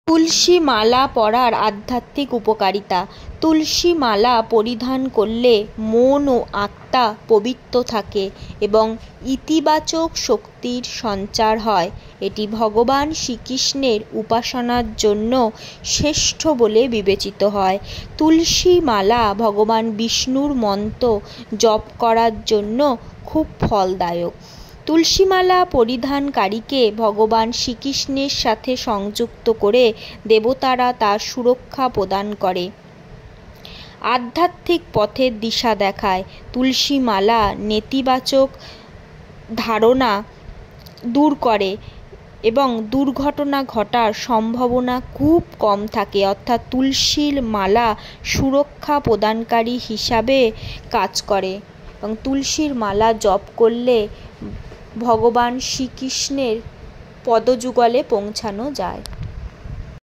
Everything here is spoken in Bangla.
তুলসী মালা পরার আধ্যাত্মিক উপকারিতা। তুলসী মালা পরিধান করলে মন ও আত্মা পবিত্র থাকে এবং ইতিবাচক শক্তির সঞ্চার হয়। এটি ভগবান শ্রীকৃষ্ণের উপাসনার জন্য শ্রেষ্ঠ বলে বিবেচিত হয়। তুলসী মালা ভগবান বিষ্ণুর মন্ত্র জপ করার জন্য খুব ফলদায়ক। তুলসী মালা পরিধানকারীকে ভগবান শ্রীকৃষ্ণের সাথে সংযুক্ত করে দেবতারা তার সুরক্ষা প্রদান করে, আধ্যাত্মিক পথের দিশা দেখায়। তুলসী মালা নেতিবাচক ধারণা দূর করে এবং দুর্ঘটনা ঘটার সম্ভাবনা খুব কম থাকে। অর্থাৎ তুলসীর মালা সুরক্ষা প্রদানকারী হিসাবে কাজ করে এবং তুলসীর মালা জপ করলে ভগবান শ্রীকৃষ্ণের পদযুগলে পৌঁছানো যায়।